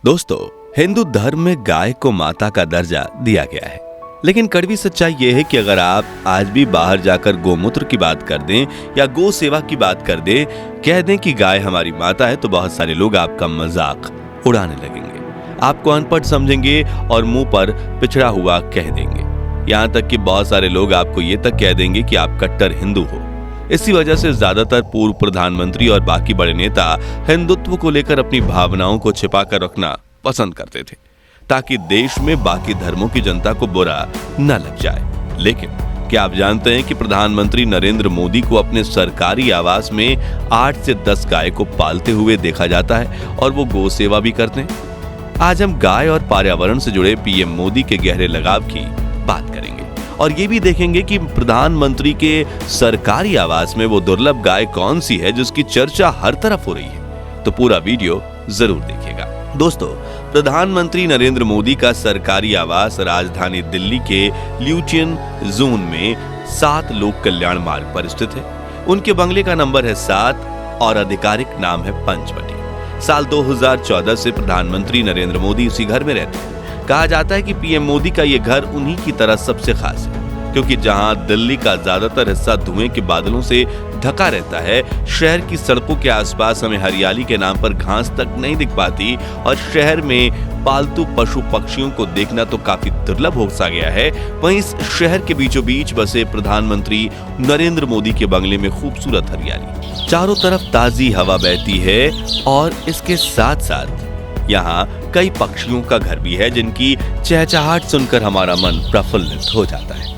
दोस्तों, हिंदू धर्म में गाय को माता का दर्जा दिया गया है, लेकिन कड़वी सच्चाई यह है कि अगर आप आज भी बाहर जाकर गोमूत्र की बात कर दें या गौ सेवा की बात कर दें, कह दें कि गाय हमारी माता है, तो बहुत सारे लोग आपका मजाक उड़ाने लगेंगे, आपको अनपढ़ समझेंगे और मुंह पर पिछड़ा हुआ कह देंगे। यहाँ तक कि बहुत सारे लोग आपको ये तक कह देंगे कि आप कट्टर हिंदू हो। इसी वजह से ज्यादातर पूर्व प्रधानमंत्री और बाकी बड़े नेता हिंदुत्व को लेकर अपनी भावनाओं को छिपा कर रखना पसंद करते थे, ताकि देश में बाकी धर्मों की जनता को बुरा न लग जाए। लेकिन क्या आप जानते हैं कि प्रधानमंत्री नरेंद्र मोदी को अपने सरकारी आवास में 8 से 10 गाय को पालते हुए देखा जाता है और वो गौ सेवा भी करते हैं। आज हम गाय और पर्यावरण से जुड़े पीएम मोदी के गहरे लगाव की बात करेंगे और ये भी देखेंगे कि प्रधानमंत्री के सरकारी आवास में वो दुर्लभ गाय कौन सी है जिसकी चर्चा हर तरफ हो रही है। तो पूरा वीडियो जरूर देखिएगा। दोस्तों, प्रधानमंत्री नरेंद्र मोदी का सरकारी आवास राजधानी दिल्ली के ल्यूटियन जोन में 7 लोक कल्याण मार्ग पर स्थित है। उनके बंगले का नंबर है 7 और आधिकारिक नाम है पंचवटी। साल 2014 से प्रधानमंत्री नरेंद्र मोदी उसी घर में रहते हैं। कहा जाता है कि पीएम मोदी का ये घर उन्हीं की तरह सबसे खास है, क्योंकि जहां दिल्ली का ज्यादातर हिस्सा धुएं के बादलों से ढका रहता है, शहर की सड़कों के आसपास हमें हरियाली के नाम पर घास तक नहीं दिख पाती और शहर में पालतू पशु पक्षियों को देखना तो काफी दुर्लभ हो सा गया है। वहीं इस शहर के बीचों बीच बसे प्रधानमंत्री नरेंद्र मोदी के बंगले में खूबसूरत हरियाली, चारों तरफ ताजी हवा बहती है और इसके साथ साथ यहाँ कई पक्षियों का घर भी है जिनकी चहचहाहट सुनकर हमारा मन प्रफुल्लित हो जाता है।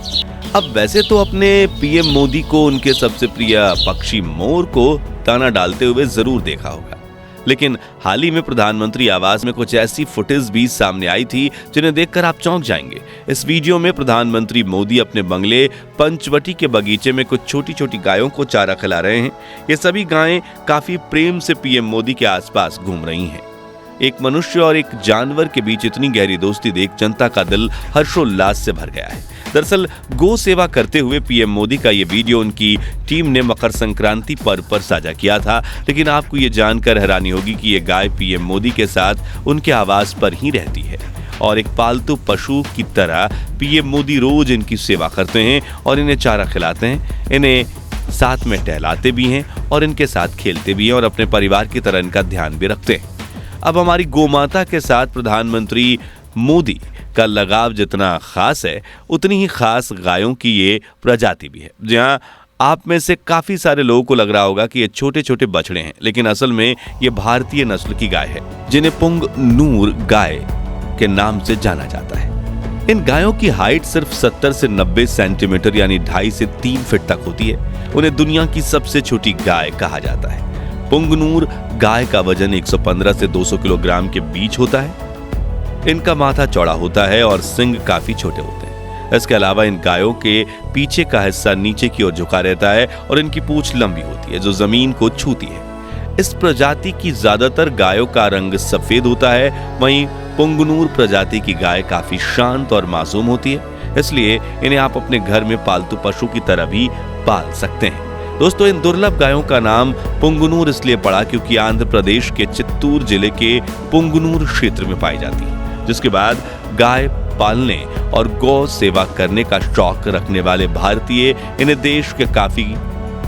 अब वैसे तो अपने पीएम मोदी को उनके सबसे प्रिय पक्षी मोर को दाना डालते हुए जरूर देखा होगा, लेकिन हाल ही में प्रधानमंत्री आवास में कुछ ऐसी फुटेज भी सामने आई थी जिन्हें देखकर आप चौंक जाएंगे। इस वीडियो में प्रधानमंत्री मोदी अपने बंगले पंचवटी के बगीचे में कुछ छोटी छोटी गायों को चारा खिला रहे हैं। ये सभी गायें काफी प्रेम से पीएम मोदी के आसपास घूम रही हैं। एक मनुष्य और एक जानवर के बीच इतनी गहरी दोस्ती देख जनता का दिल हर्षोल्लास से भर गया है। दरअसल गौ सेवा करते हुए पीएम मोदी का ये वीडियो उनकी टीम ने मकर संक्रांति पर्व पर साझा किया था, लेकिन आपको ये जानकर हैरानी होगी कि ये गाय पीएम मोदी के साथ उनके आवास पर ही रहती है और एक पालतू पशु की तरह पीएम मोदी रोज इनकी सेवा करते हैं और इन्हें चारा खिलाते हैं, इन्हें साथ में टहलाते भी हैं और इनके साथ खेलते भी हैं और अपने परिवार की तरह इनका ध्यान भी रखते हैं। अब हमारी गोमाता के साथ प्रधानमंत्री मोदी का लगाव जितना खास है, उतनी ही खास गायों की ये प्रजाति भी है। जहां आप में से काफी सारे लोगों को लग रहा होगा कि ये छोटे छोटे बछड़े हैं, लेकिन असल में ये भारतीय नस्ल की गाय है जिन्हें पुंगनूर गाय के नाम से जाना जाता है। इन गायों की हाइट सिर्फ 70 से 90 सेंटीमीटर यानी 2.5 से 3 फीट तक होती है। उन्हें दुनिया की सबसे छोटी गाय कहा जाता है। पुंगनूर गाय का वजन 115 से 200 किलोग्राम के बीच होता है। इनका माथा चौड़ा होता है और सींग काफी छोटे होते हैं। इसके अलावा इन गायों के पीछे का हिस्सा नीचे की ओर झुका रहता है और इनकी पूंछ लंबी होती है जो जमीन को छूती है। इस प्रजाति की ज्यादातर गायों का रंग सफेद होता है, वहीं पुंगनूर प्रजाति की गाय काफी शांत और मासूम होती है, इसलिए इन्हें आप अपने घर में पालतू पशु की तरह भी पाल सकते हैं। दोस्तों, इन दुर्लभ गायों का नाम पुंगनूर इसलिए पड़ा क्योंकि आंध्र प्रदेश के चित्तूर जिले के पुंगनूर क्षेत्र में पाई जाती है, जिसके बाद गाय पालने और गौ सेवा करने का शौक रखने वाले भारतीय इन्हें देश के काफी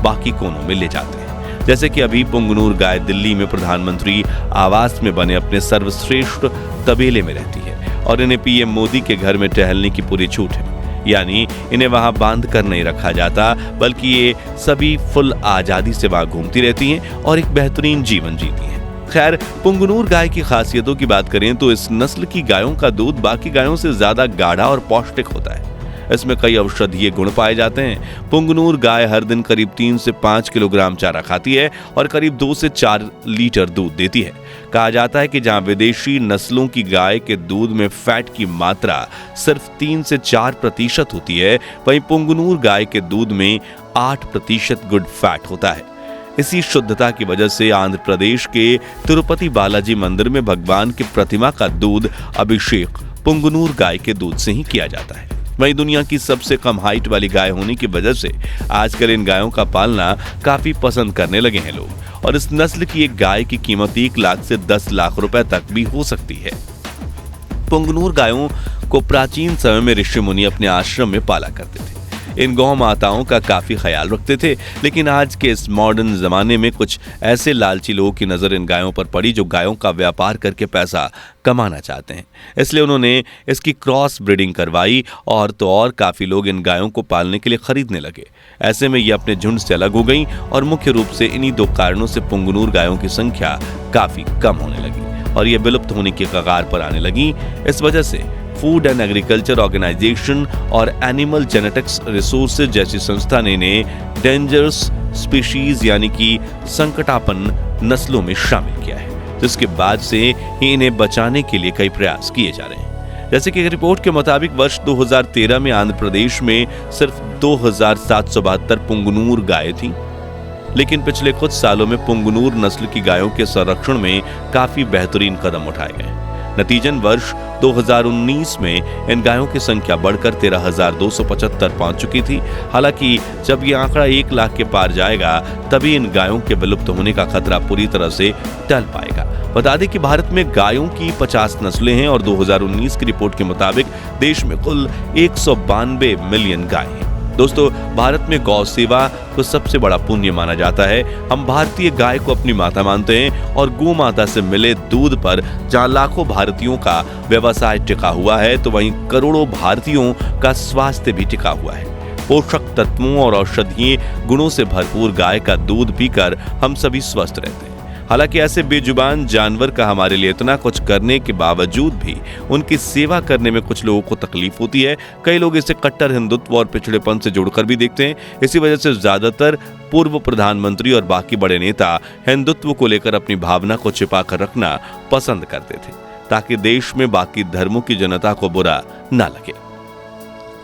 बाकी कोनों में ले जाते हैं। जैसे कि अभी पुंगनूर गाय दिल्ली में प्रधानमंत्री आवास में बने अपने सर्वश्रेष्ठ तबेले में रहती है और इन्हें पीएम मोदी के घर में टहलने की पूरी छूट है, यानी इन्हें वहां बांध कर नहीं रखा जाता, बल्कि ये सभी फुल आजादी से वहां घूमती रहती हैं और एक बेहतरीन जीवन जीती हैं। खैर, पुंगनूर गाय की खासियतों की बात करें तो इस नस्ल की गायों का दूध बाकी गायों से ज्यादा गाढ़ा और पौष्टिक होता है। इसमें कई औषधीय गुण पाए जाते हैं। पुंगनूर गाय हर दिन करीब 3 से 5 किलोग्राम चारा खाती है और करीब 2 से 4 लीटर दूध देती है। कहा जाता है कि जहां विदेशी नस्लों की गाय के दूध में फैट की मात्रा सिर्फ 3 से 4% होती है, वहीं पुंगनूर गाय के दूध में 8% गुड फैट होता है। इसी शुद्धता की वजह से आंध्र प्रदेश के तिरुपति बालाजी मंदिर में भगवान की प्रतिमा का दूध अभिषेक पुंगनूर गाय के दूध से ही किया जाता है। वहीं दुनिया की सबसे कम हाइट वाली गाय होने की वजह से आजकल इन गायों का पालना काफी पसंद करने लगे हैं लोग, और इस नस्ल की एक गाय की कीमत 1 लाख से 10 लाख रुपए तक भी हो सकती है। पुंगनूर गायों को प्राचीन समय में ऋषि मुनि अपने आश्रम में पाला करते थे। इन गौ माताओं का काफी ख्याल रखते थे, लेकिन आज के इस मॉडर्न जमाने में कुछ ऐसे लालची लोगों की नजर इन गायों पर पड़ी जो गायों का व्यापार करके पैसा कमाना चाहते हैं। इसलिए उन्होंने इसकी क्रॉस ब्रीडिंग करवाई, और तो और काफी लोग इन गायों को पालने के लिए खरीदने लगे। ऐसे में ये अपने झुंड से अलग हो गई, और मुख्य रूप से इन्हीं 2 कारणों से पुंगनूर गायों की संख्या काफी कम होने लगी और ये विलुप्त होने की कगार पर आने लगी। इस वजह से फूड एंड एग्रीकल्चर ऑर्गेनाइजेशन और एनिमल जेनेटिक्स रिसोर्सेज जैसी संस्था ने इन्हें डेंजरस स्पीशीज यानी कि संकटापन्न नस्लों में शामिल किया है, जिसके बाद से ही इन्हें बचाने के लिए कई प्रयास किए जा रहे हैं। जैसे कि एक रिपोर्ट के मुताबिक वर्ष 2013 में आंध्र प्रदेश में सिर्फ 2772 पुंगनूर गायें थीं, लेकिन पिछले कुछ सालों में पुंगनूर नस्ल की गायों के संरक्षण में काफी बेहतरीन कदम उठाए गए। नतीजन वर्ष 2019 में इन गायों की संख्या बढ़कर 13,275 पहुंच चुकी थी। हालांकि जब ये आंकड़ा 1 लाख के पार जाएगा तभी इन गायों के विलुप्त होने का खतरा पूरी तरह से टल पाएगा। बता दें कि भारत में गायों की 50 नस्लें हैं और 2019 की रिपोर्ट के मुताबिक देश में कुल 192 मिलियन गायें हैं। दोस्तों, भारत में गौ सेवा को सबसे बड़ा पुण्य माना जाता है। हम भारतीय गाय को अपनी माता मानते हैं और गौ माता से मिले दूध पर जहां लाखों भारतीयों का व्यवसाय टिका हुआ है, तो वहीं करोड़ों भारतीयों का स्वास्थ्य भी टिका हुआ है। पोषक तत्वों और औषधीय गुणों से भरपूर गाय का दूध पीकर हम सभी स्वस्थ रहते हैं। हालांकि ऐसे बेजुबान जानवर का हमारे लिए इतना कुछ करने के बावजूद भी उनकी सेवा करने में कुछ लोगों को तकलीफ होती है। कई लोग इसे कट्टर हिंदुत्व और पिछड़ेपन से जोड़कर भी देखते हैं। इसी वजह से ज्यादातर पूर्व प्रधानमंत्री और बाकी बड़े नेता हिंदुत्व को लेकर अपनी भावना को छिपा कर रखना पसंद करते थे, ताकि देश में बाकी धर्मों की जनता को बुरा ना लगे।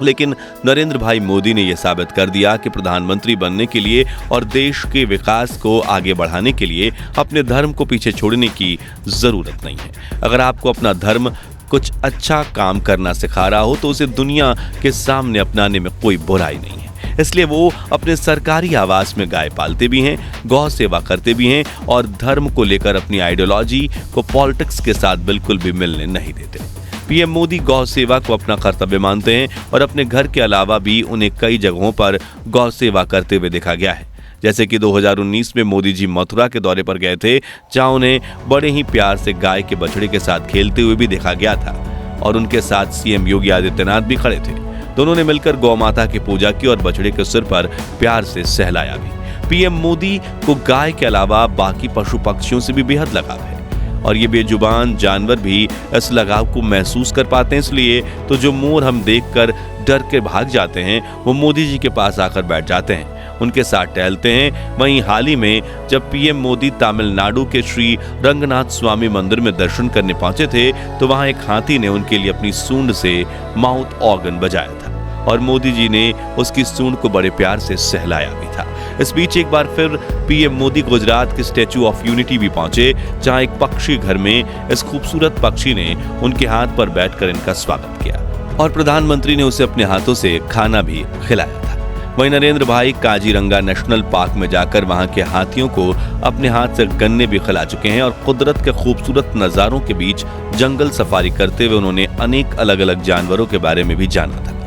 लेकिन नरेंद्र भाई मोदी ने यह साबित कर दिया कि प्रधानमंत्री बनने के लिए और देश के विकास को आगे बढ़ाने के लिए अपने धर्म को पीछे छोड़ने की जरूरत नहीं है। अगर आपको अपना धर्म कुछ अच्छा काम करना सिखा रहा हो तो उसे दुनिया के सामने अपनाने में कोई बुराई नहीं है। इसलिए वो अपने सरकारी आवास में गाय पालते भी हैं, गौ सेवा करते भी हैं और धर्म को लेकर अपनी आइडियोलॉजी को पॉलिटिक्स के साथ बिल्कुल भी मिलने नहीं देते। पीएम मोदी गौ सेवा को अपना कर्तव्य मानते हैं और अपने घर के अलावा भी उन्हें कई जगहों पर गौ सेवा करते हुए देखा गया है। जैसे कि 2019 में मोदी जी मथुरा के दौरे पर गए थे, जहां उन्हें बड़े ही प्यार से गाय के बछड़े के साथ खेलते हुए भी देखा गया था और उनके साथ सीएम योगी आदित्यनाथ भी खड़े थे। दोनों ने मिलकर गौ माता की पूजा की और बछड़े के सिर पर प्यार से सहलाया भी। पीएम मोदी को गाय के अलावा बाकी पशु पक्षियों से भी बेहद लगाव है और ये बेजुबान जानवर भी इस लगाव को महसूस कर पाते हैं। इसलिए तो जो मोर हम देखकर डर के भाग जाते हैं वो मोदी जी के पास आकर बैठ जाते हैं, उनके साथ टहलते हैं। वहीं हाल ही में जब पीएम मोदी तमिलनाडु के श्री रंगनाथ स्वामी मंदिर में दर्शन करने पहुंचे थे तो वहां एक हाथी ने उनके लिए अपनी सूंड से माउथ ऑर्गन बजाया था और मोदी जी ने उसकी सूंड को बड़े प्यार से सहलाया भी था। इस बीच एक बार फिर पीएम मोदी गुजरात के स्टैच्यू ऑफ यूनिटी भी पहुंचे, जहां एक पक्षी घर में इस खूबसूरत पक्षी ने उनके हाथ पर बैठकर इनका स्वागत किया और प्रधानमंत्री ने उसे अपने हाथों से खाना भी खिलाया था। वहीं नरेंद्र भाई काजीरंगा नेशनल पार्क में जाकर वहां के हाथियों को अपने हाथ से गन्ने भी खिला चुके हैं और कुदरत के खूबसूरत नजारों के बीच जंगल सफारी करते हुए उन्होंने अनेक अलग अलग जानवरों के बारे में भी जाना था।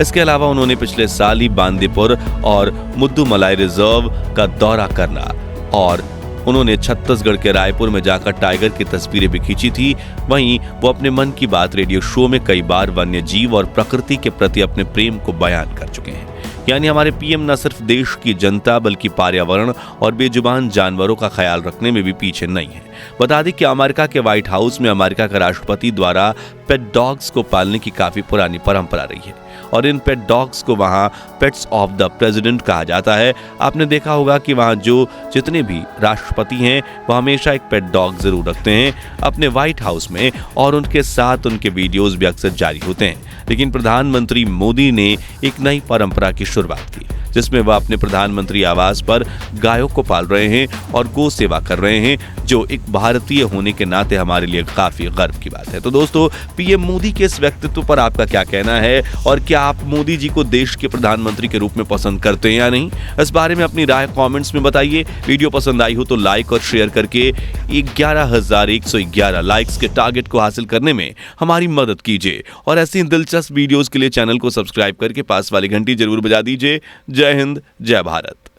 इसके अलावा उन्होंने पिछले साल ही बांदीपुर और मुद्दुमलाई रिजर्व का दौरा करना और उन्होंने छत्तीसगढ़ के रायपुर में जाकर टाइगर की तस्वीरें भी खींची थी। वहीं वो अपने मन की बात रेडियो शो में कई बार वन्य जीव और प्रकृति के प्रति अपने प्रेम को बयान कर चुके हैं। यानी हमारे पीएम न सिर्फ देश की जनता बल्कि पर्यावरण और बेजुबान जानवरों का ख्याल रखने में भी पीछे नहीं है। बता दें कि अमेरिका के व्हाइट हाउस में अमेरिका के राष्ट्रपति द्वारा पेट डॉग्स को पालने की काफी पुरानी परंपरा रही है और इन पेट डॉग्स को वहां पेट्स ऑफ द प्रेसिडेंट कहा जाता है। आपने देखा होगा कि वहां जितने भी राष्ट्रपति हैं वो हमेशा एक पेट डॉग जरूर रखते हैं अपने व्हाइट हाउस में और उनके साथ उनके वीडियोस भी अक्सर जारी होते हैं। लेकिन प्रधानमंत्री मोदी ने एक नई परंपरा की शुरुआत की जिसमें वह अपने प्रधानमंत्री आवास पर गायों को पाल रहे हैं और गौ सेवा कर रहे हैं, जो एक भारतीय होने के नाते हमारे लिए काफी गर्व की बात है। तो दोस्तों, पीएम मोदी के इस व्यक्तित्व पर आपका क्या कहना है और क्या आप मोदी जी को देश के प्रधानमंत्री के रूप में पसंद करते हैं या नहीं? इस बारे में अपनी राय कमेंट्स में बताइए। वीडियो पसंद आई हो तो लाइक और शेयर करके 11,111 लाइक्स के टारगेट को हासिल करने में हमारी मदद कीजिए और ऐसी दिलचस्प वीडियोस के लिए चैनल को सब्सक्राइब करके पास वाली घंटी जरूर बजा दीजिए। जय हिंद, जय भारत।